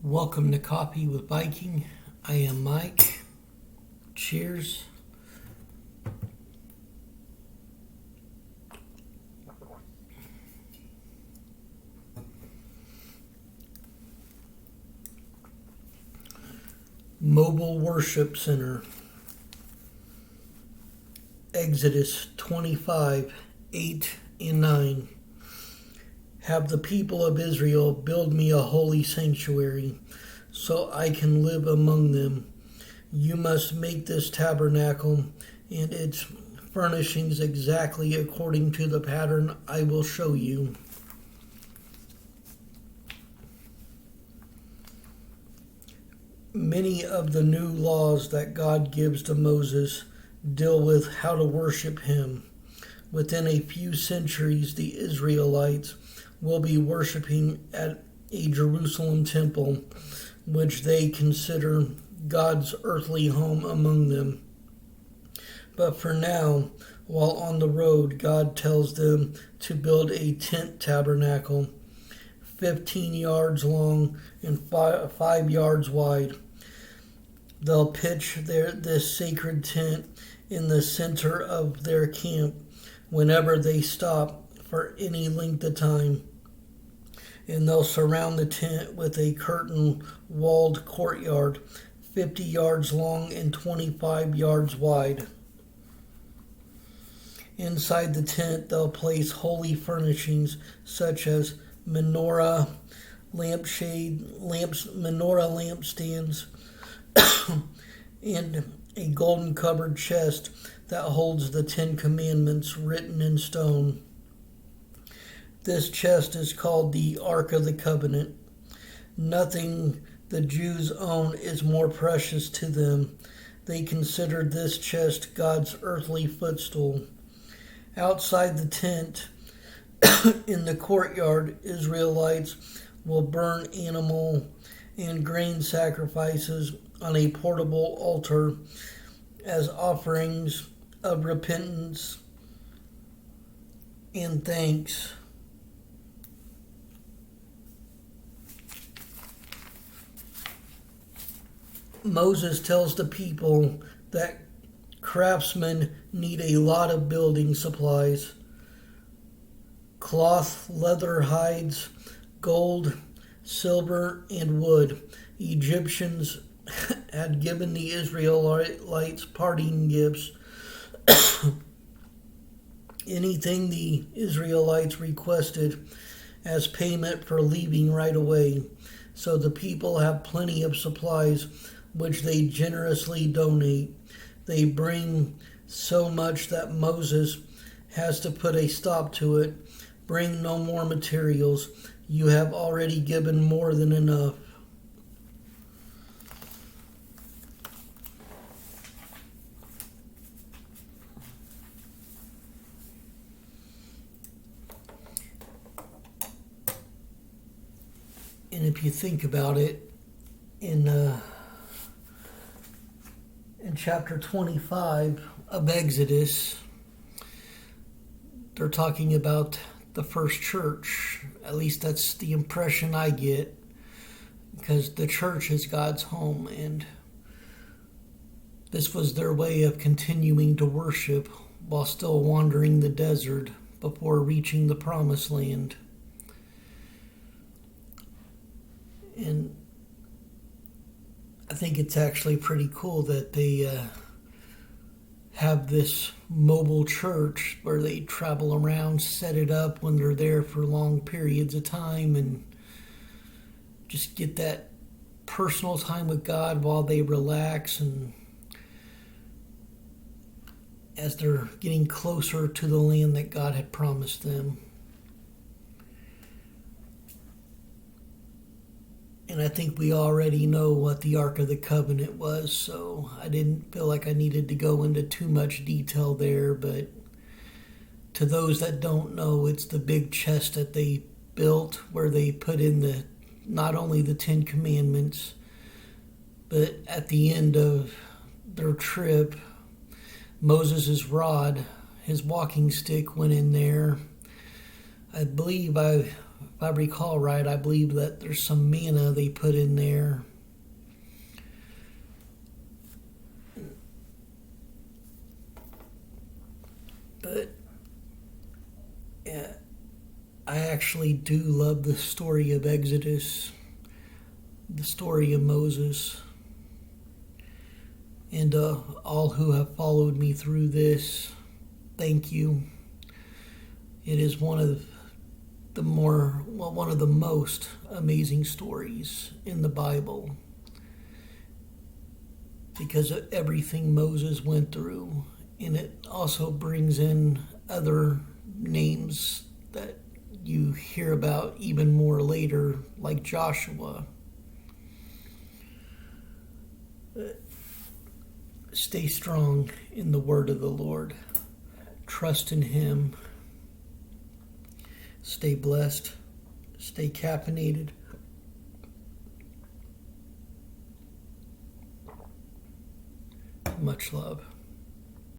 Welcome to Coffee with Viking. I am Mike. Cheers. Mobile Worship Center. Exodus 25, 8 and 9. Have the people of Israel build me a holy sanctuary, so I can live among them. You must make this tabernacle and its furnishings exactly according to the pattern I will show you. Many of the new laws that God gives to Moses deal with how to worship Him. Within a few centuries, the Israelites will be worshiping at a Jerusalem temple, which they consider God's earthly home among them. But for now, while on the road, God tells them to build a tent tabernacle, 15 yards long and 5 yards wide. They'll pitch this sacred tent in the center of their camp whenever they stop for any length of time. And they'll surround the tent with a curtain-walled courtyard, 50 yards long and 25 yards wide. Inside the tent, they'll place holy furnishings such as menorah, lampstands, and a golden-covered chest that holds the 10 Commandments written in stone. This chest is called the Ark of the Covenant. Nothing the Jews own is more precious to them. They consider this chest God's earthly footstool. Outside the tent, in the courtyard, Israelites will burn animal and grain sacrifices on a portable altar as offerings of repentance and thanks. Moses tells the people that craftsmen need a lot of building supplies: cloth, leather, hides, gold, silver, and wood. Egyptians had given the Israelites parting gifts. Anything the Israelites requested as payment for leaving right away. So the people have plenty of supplies, which they generously donate. They bring so much that Moses has to put a stop to it. Bring no more materials. You have already given more than enough. And if you think about it, in chapter 25 of Exodus, they're talking about the first church. At least that's the impression I get, because the church is God's home, and this was their way of continuing to worship while still wandering the desert before reaching the promised land. And I think it's actually pretty cool that they have this mobile church where they travel around, set it up when they're there for long periods of time, and just get that personal time with God while they relax and as they're getting closer to the land that God had promised them. And I think we already know what the Ark of the Covenant was, so I didn't feel like I needed to go into too much detail there. But to those that don't know, it's the big chest that they built where they put in not only the 10 Commandments, but at the end of their trip, Moses' rod, his walking stick, went in there. I believe I if I recall right, I believe that there's some manna they put in there. But yeah, I actually do love the story of Exodus, the story of Moses. And all who have followed me through this, thank you. It is one of the most amazing stories in the Bible, because of everything Moses went through. And it also brings in other names that you hear about even more later, like Joshua. Stay strong in the word of the Lord. Trust in Him. Stay blessed. Stay caffeinated. Much love.